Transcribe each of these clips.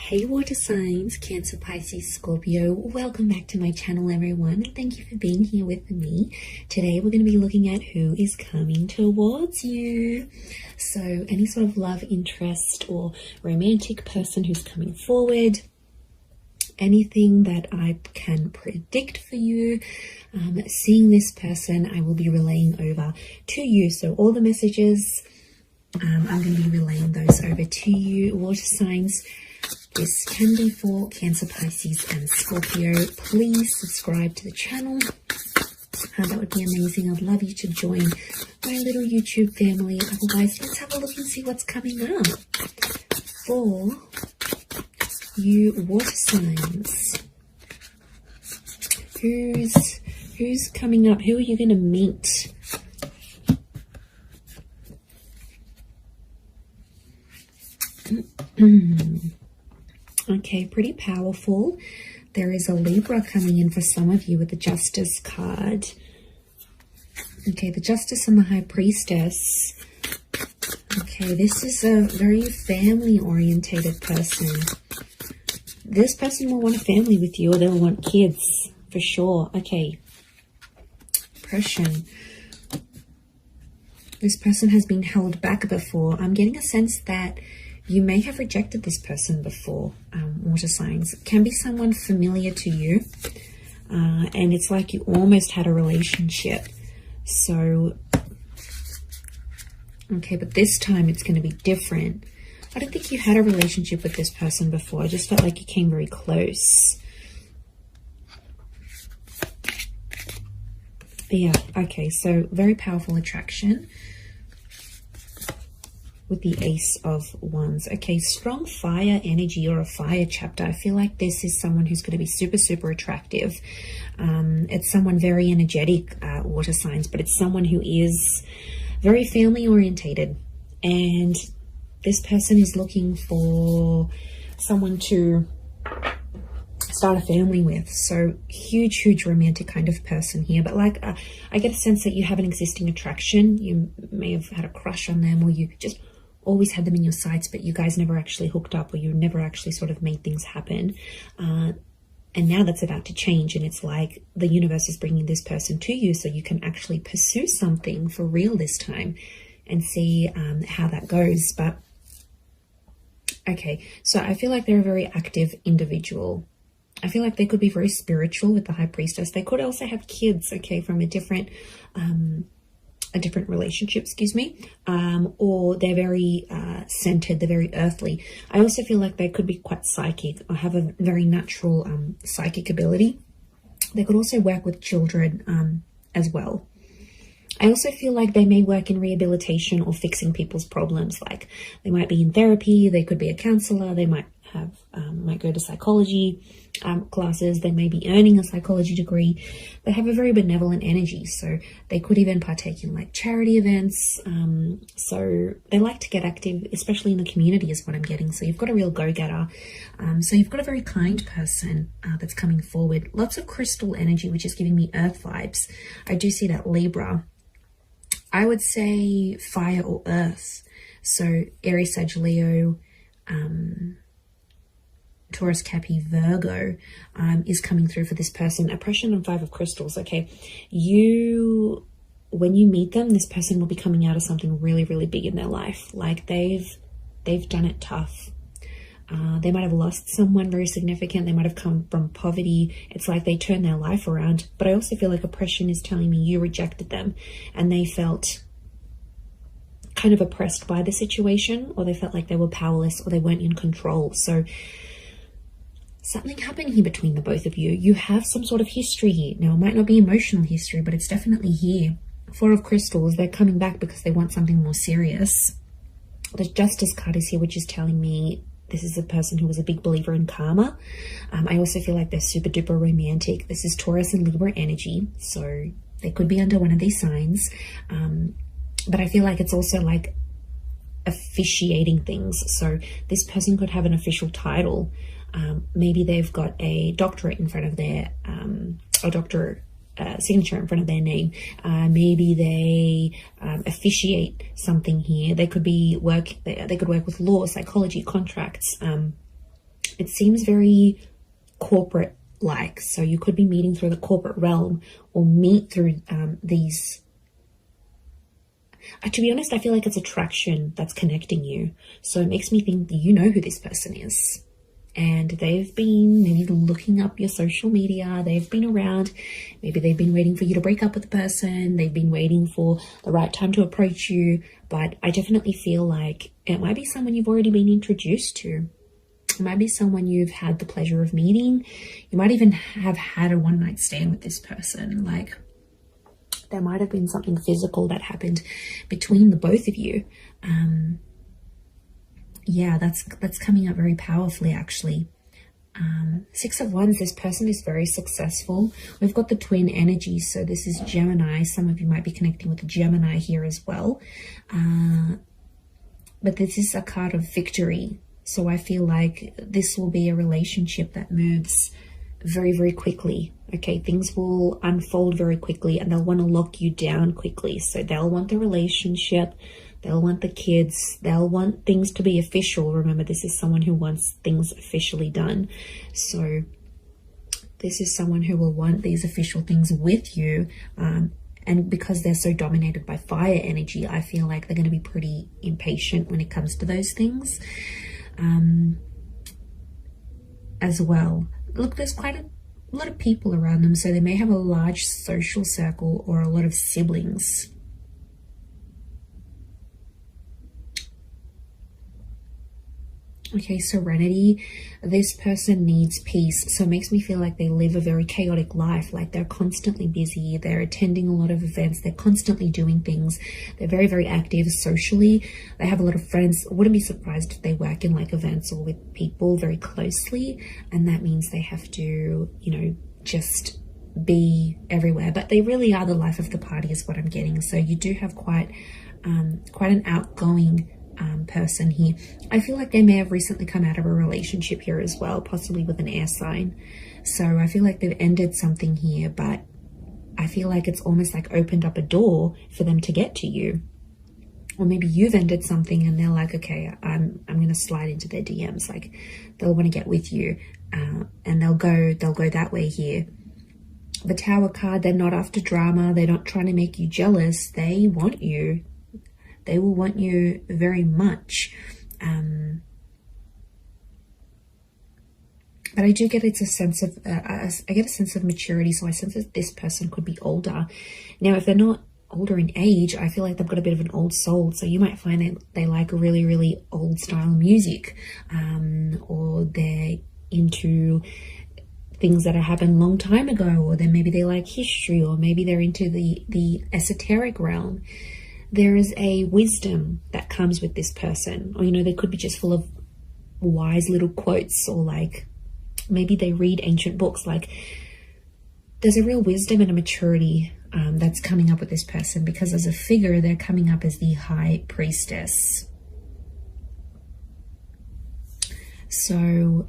Hey water signs, Cancer, Pisces, Scorpio, welcome back to my channel everyone. Thank you for being here with me. Today we're going to be looking at who is coming towards you. So any sort of love interest or romantic person who's coming forward, anything that I can predict for you, seeing this person, I will be relaying over to you. So all the messages, I'm going to be relaying those over to you, water signs. This can be for Cancer, Pisces and Scorpio. Please subscribe to the channel. That would be amazing. I'd love you to join my little YouTube family. Otherwise, let's have a look and see what's coming up for you water signs. Who's coming up? Who are you going to meet? Okay, pretty powerful. There is a Libra coming in for some of you with the Justice card. Okay, the Justice and the High Priestess. Okay, this is a very family-orientated person. This person will want a family with you, or they'll want kids, for sure. Okay. Oppression. This person has been held back before. I'm getting a sense that you may have rejected this person before, water signs. It can be someone familiar to you, and it's like you almost had a relationship. So, okay, but this time it's going to be different. I don't think you had a relationship with this person before. I just felt like you came very close. Yeah, okay, so very powerful attraction with the Ace of Wands. Okay, strong fire energy or a fire chapter. I feel like this is someone who's going to be super, super attractive. It's someone very energetic, water signs, but it's someone who is very family orientated. And this person is looking for someone to start a family with. So huge, huge romantic kind of person here. But like, I get a sense that you have an existing attraction. You may have had a crush on them, or you just always had them in your sights, but you guys never actually hooked up, or you never actually sort of made things happen. And now that's about to change, and it's like the universe is bringing this person to you so you can actually pursue something for real this time and see how that goes. But okay, so I feel like they're a very active individual. I feel like they could be very spiritual with the High Priestess. They could also have kids, okay, from a different relationship, excuse me, or they're very centered, they're very earthly. I also feel like they could be quite psychic or have a very natural psychic ability. They could also work with children as well. I also feel like they may work in rehabilitation or fixing people's problems. Like they might be in therapy, they could be a counselor, they might have might go to psychology classes, they may be earning a psychology degree. They have a very benevolent energy, so they could even partake in like charity events. So they like to get active, especially in the community is what I'm getting. So you've got a real go-getter. So you've got a very kind person that's coming forward. Lots of crystal energy, which is giving me earth vibes. I do see that Libra. I would say fire or earth. So Aries, Sag, Leo, Taurus, Capi, Virgo is coming through for this person. Oppression and Five of Crystals. Okay, when you meet them, this person will be coming out of something really, really big in their life. Like they've done it tough. They might have lost someone very significant. They might have come from poverty. It's like they turned their life around. But I also feel like oppression is telling me you rejected them, and they felt kind of oppressed by the situation, or they felt like they were powerless, or they weren't in control. So something happened here between the both of you. You have some sort of history here. Now, it might not be emotional history, but it's definitely here. Four of Crystals, they're coming back because they want something more serious. The Justice card is here, which is telling me this is a person who was a big believer in karma. I also feel like they're super duper romantic. This is Taurus and Libra energy, so they could be under one of these signs. But I feel like it's also like officiating things. So this person could have an official title. Maybe they've got a doctorate in front of their, signature in front of their name. Maybe they officiate something here. They could be they could work with law, psychology, contracts. it seems very corporate like. So you could be meeting through the corporate realm or meet through these. To be honest, I feel like it's attraction that's connecting you. So it makes me think that you know who this person is. And they've been maybe looking up your social media. They've been around. Maybe they've been waiting for you to break up with the person. They've been waiting for the right time to approach you. But I definitely feel like it might be someone you've already been introduced to. It might be someone you've had the pleasure of meeting. You might even have had a one-night stand with this person. Like, there might have been something physical that happened between the both of you. Yeah, that's coming up very powerfully, actually. 6 of Wands, this person is very successful. We've got the twin energy, so this is Gemini. Some of you might be connecting with the Gemini here as well. But this is a card of victory. So I feel like this will be a relationship that moves very, very quickly. Okay, things will unfold very quickly and they'll want to lock you down quickly. So they'll want the relationship. They'll want the kids. They'll want things to be official. Remember, this is someone who wants things officially done. So this is someone who will want these official things with you. And because they're so dominated by fire energy, I feel like they're going to be pretty impatient when it comes to those things as well. Look, there's quite a lot of people around them. So they may have a large social circle or a lot of siblings. Okay, serenity. This person needs peace. So it makes me feel like they live a very chaotic life. Like they're constantly busy. They're attending a lot of events. They're constantly doing things. They're very, very active socially. They have a lot of friends. I wouldn't be surprised if they work in like events or with people very closely. And that means they have to, you know, just be everywhere. But they really are the life of the party is what I'm getting. So you do have quite an outgoing person here. I feel like they may have recently come out of a relationship here as well, possibly with an air sign. So I feel like they've ended something here, but I feel like it's almost like opened up a door for them to get to you. Or maybe you've ended something and they're like, okay, I'm going to slide into their DMs. Like they'll want to get with you, and they'll go that way here. The Tower card, they're not after drama. They're not trying to make you jealous. They want you. They will want you very much. But I do get it's a sense of, I get a sense of maturity. So I sense that this person could be older. Now, if they're not older in age, I feel like they've got a bit of an old soul. So you might find that they like really, really old style music, or they're into things that have happened a long time ago, or then maybe they like history, or maybe they're into the esoteric realm. There is a wisdom that comes with this person, or, you know, they could be just full of wise little quotes, or like maybe they read ancient books. Like there's a real wisdom and a maturity that's coming up with this person, because as a figure, they're coming up as the High Priestess. So,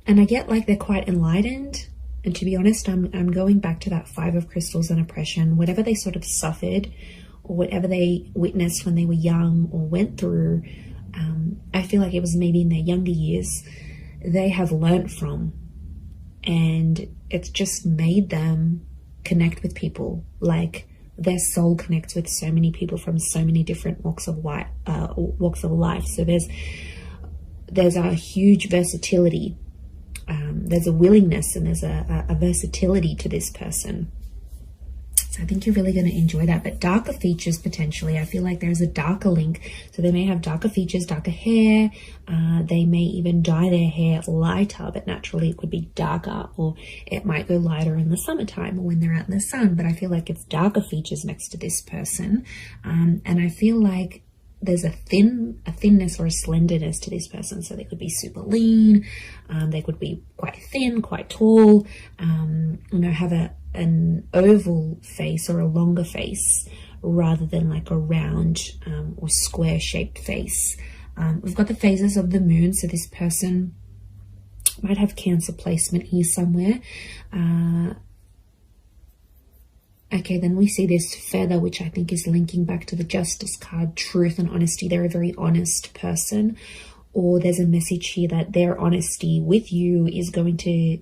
and I get like they're quite enlightened. And to be honest, I'm going back to that 5 of Crystals and oppression, whatever they sort of suffered, or whatever they witnessed when they were young or went through, I feel like it was maybe in their younger years, they have learnt from. And it's just made them connect with people. Like their soul connects with so many people from so many different walks of life. So there's a huge versatility. There's a willingness and there's a versatility to this person. So I think you're really going to enjoy that. But darker features, potentially, I feel like there's a darker link. So they may have darker features, darker hair. They may even dye their hair lighter, but naturally it could be darker, or it might go lighter in the summertime or when they're out in the sun. But I feel like it's darker features next to this person. And I feel like there's a thinness or a slenderness to this person. So they could be super lean. They could be quite thin, quite tall, you know, have an oval face or a longer face rather than like a round or square shaped face. We've got the phases of the moon. So this person might have Cancer placement here somewhere. Okay, then we see this feather, which I think is linking back to the Justice card, truth and honesty. They're a very honest person. or there's a message here that their honesty with you is going to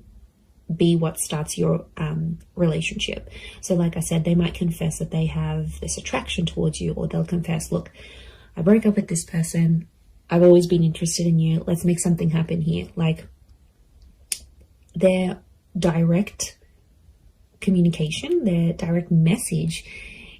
be what starts your relationship. So like I said, they might confess that they have this attraction towards you, or they'll confess, look, I broke up with this person. I've always been interested in you. Let's make something happen here. Like, their direct communication, their direct message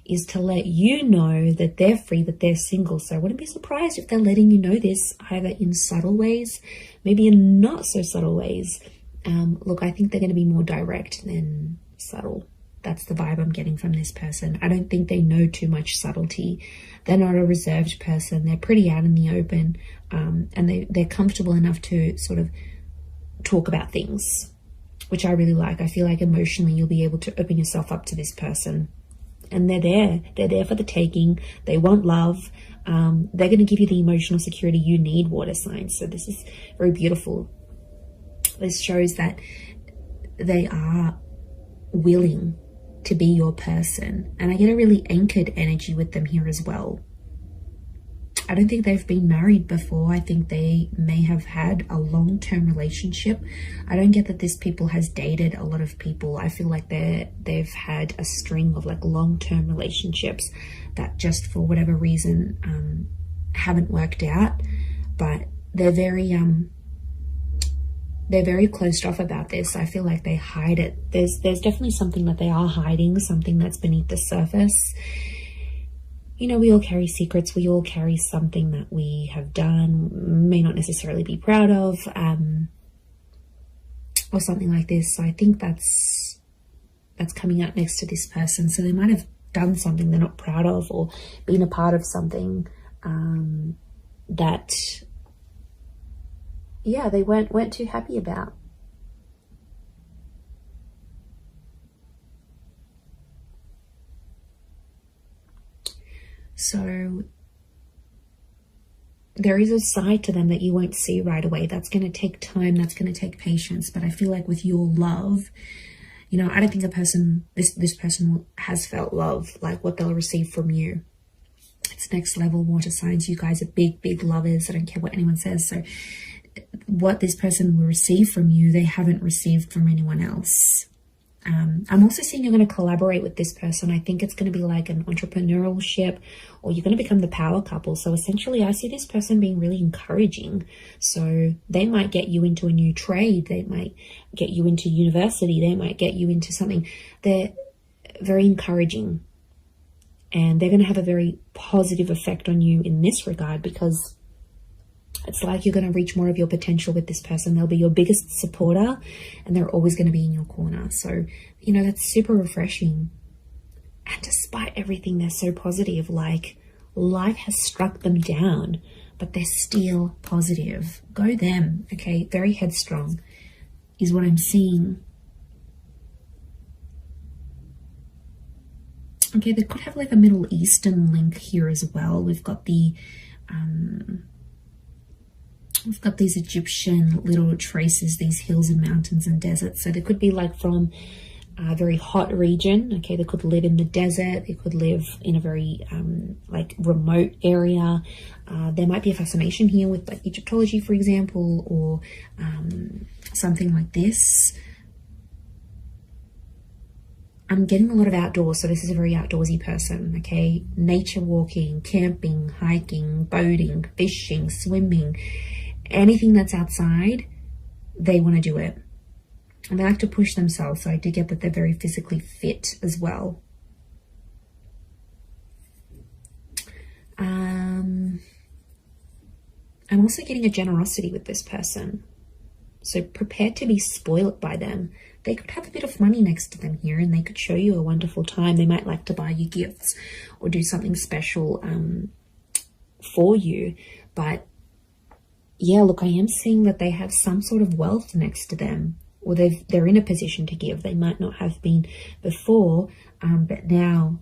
is to let you know that they're free, that they're single. So I wouldn't be surprised if they're letting you know this, either in subtle ways, maybe in not so subtle ways. Look, I think they're going to be more direct than subtle. That's the vibe I'm getting from this person. I don't think they know too much subtlety. They're not a reserved person. They're pretty out in the open, and they're comfortable enough to sort of talk about things, which I really like. I feel like emotionally you'll be able to open yourself up to this person. And they're there for the taking. They want love. They're going to give you the emotional security you need, water signs. So this is very beautiful. This shows that they are willing to be your person. And I get a really anchored energy with them here as well. I don't think they've been married before. I think they may have had a long-term relationship. I don't get that this people has dated a lot of people. I feel like they've had a string of like long-term relationships that just for whatever reason haven't worked out. But they're very closed off about this. I feel like they hide it. There's definitely something that they are hiding, something that's beneath the surface. You know, we all carry secrets. We all carry something that we have done, may not necessarily be proud of, or something like this. So I think that's coming out next to this person. So they might have done something they're not proud of, or been a part of something that, yeah, they weren't too happy about. So there is a side to them that you won't see right away. That's going to take time. That's going to take patience. But I feel like with your love, you know, I don't think this person has felt love like what they'll receive from you. It's next level, water signs. You guys are big, big lovers. I don't care what anyone says. So what this person will receive from you, they haven't received from anyone else. I'm also seeing you're going to collaborate with this person. I think it's going to be like an entrepreneurship, or you're going to become the power couple. So essentially I see this person being really encouraging. So they might get you into a new trade. They might get you into university. They might get you into something. They're very encouraging, and they're going to have a very positive effect on you in this regard, because it's like you're going to reach more of your potential with this person. They'll be your biggest supporter, and they're always going to be in your corner. So, you know, that's super refreshing. And despite everything, they're so positive. Like, life has struck them down, but they're still positive. Go them, okay? Very headstrong is what I'm seeing. Okay, they could have like a Middle Eastern link here as well. We've got the... We've got these Egyptian little traces, these hills and mountains and deserts. So they could be like from a very hot region. Okay, they could live in the desert. They could live in a very like remote area. There might be a fascination here with like Egyptology, for example, or something like this. I'm getting a lot of outdoors, so this is a very outdoorsy person, okay? Nature walking, camping, hiking, boating, fishing, swimming. Anything that's outside, they want to do it. And they like to push themselves, so I do get that they're very physically fit as well. I'm also getting a generosity with this person. So prepare to be spoiled by them. They could have a bit of money next to them here, and they could show you a wonderful time. They might like to buy you gifts or do something special for you. But yeah, look, I am seeing that they have some sort of wealth next to them, or they're in a position to give. They might not have been before, but now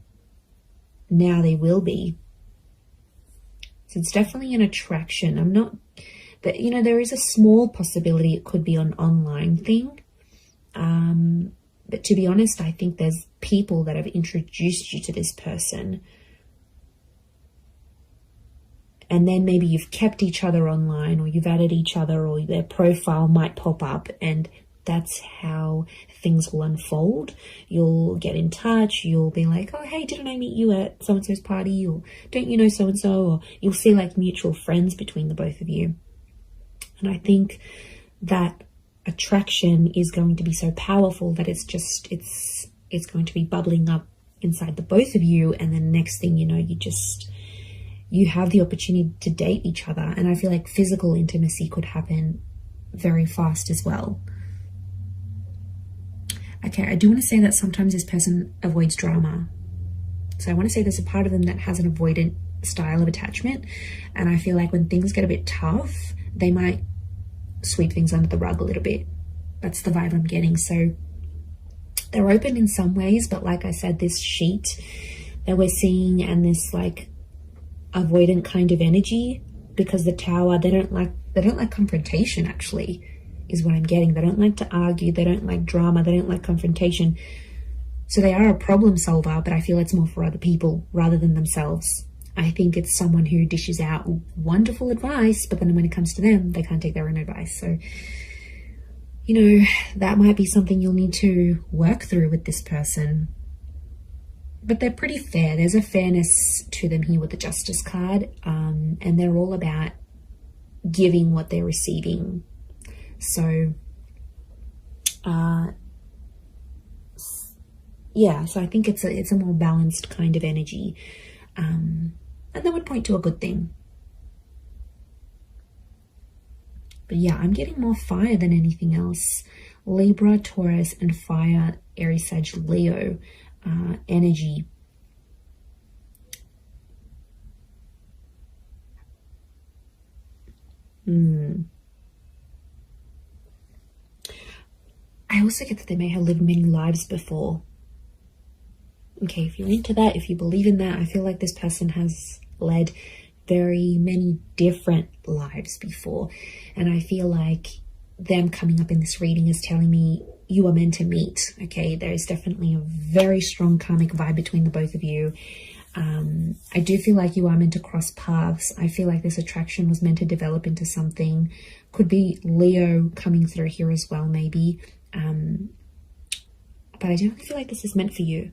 they will be. So it's definitely an attraction. I'm not, but you know, there is a small possibility it could be an online thing. But to be honest, I think there's people that have introduced you to this person. and then maybe you've kept each other online, or you've added each other, or their profile might pop up, and that's how things will unfold. You'll get in touch, you'll be like, oh hey, didn't I meet you at so-and-so's party, or don't you know so-and-so, or you'll see like mutual friends between the both of you. And I think that attraction is going to be so powerful that it's going to be bubbling up inside the both of you, and then next thing you know, you have the opportunity to date each other. And I feel like physical intimacy could happen very fast as well. Okay, I do want to say that sometimes this person avoids drama. So I want to say there's a part of them that has an avoidant style of attachment, and I feel like when things get a bit tough, they might sweep things under the rug a little bit. That's the vibe I'm getting. So they're open in some ways, but like I said, this sheet that we're seeing and this like avoidant kind of energy, because the Tower, they don't like confrontation, actually, is what I'm getting. They don't like to argue, they don't like drama, they don't like confrontation. So they are a problem solver, but I feel it's more for other people rather than themselves. I think it's someone who dishes out wonderful advice, but then when it comes to them, they can't take their own advice. So, you know, that might be something you'll need to work through with this person. But they're pretty fair. There's a fairness to them here with the Justice card, and they're all about giving what they're receiving. So, yeah, so I think it's a more balanced kind of energy. And that would point to a good thing. But yeah, I'm getting more fire than anything else. Libra, Taurus, and fire, Aries, Sag, Leo energy. I also get that they may have lived many lives before. Okay, if you're into that, if you believe in that, I feel like this person has led very many different lives before. And I feel like them coming up in this reading is telling me you are meant to meet. Okay, there is definitely a very strong karmic vibe between the both of you. I do feel like you are meant to cross paths. I feel like this attraction was meant to develop into something. Could be Leo coming through here as well, maybe. But I don't feel like this is meant for you.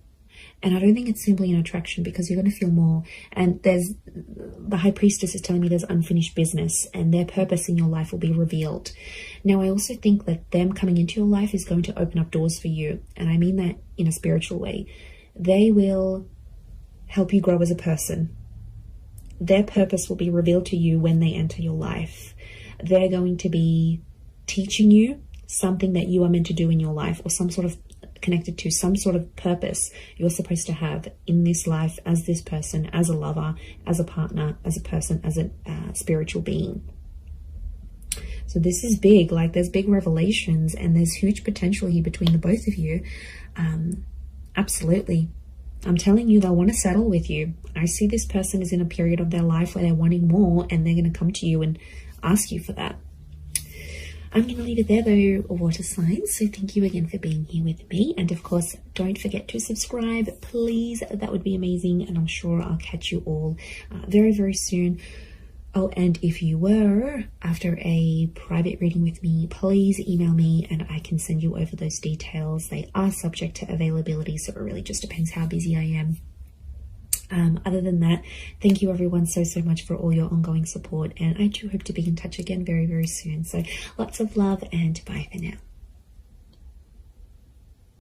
And I don't think it's simply an attraction, because you're going to feel more. And there's the High Priestess is telling me there's unfinished business, and their purpose in your life will be revealed. Now, I also think that them coming into your life is going to open up doors for you. And I mean that in a spiritual way. They will help you grow as a person. Their purpose will be revealed to you when they enter your life. They're going to be teaching you something that you are meant to do in your life, or some sort of connected to some sort of purpose you're supposed to have in this life as this person, as a lover, as a partner, as a person, as a spiritual being. So this is big. Like, there's big revelations, and there's huge potential here between the both of you. Absolutely. I'm telling you, they'll want to settle with you. I see this person is in a period of their life where they're wanting more, and they're going to come to you and ask you for that. I'm going to leave it there though, water signs. So thank you again for being here with me. And of course, don't forget to subscribe, please. That would be amazing. And I'm sure I'll catch you all very, very soon. Oh, and if you were after a private reading with me, please email me and I can send you over those details. They are subject to availability, so it really just depends how busy I am. Other than that, thank you everyone so much for all your ongoing support, and I do hope to be in touch again very, very soon. So lots of love, and bye for now.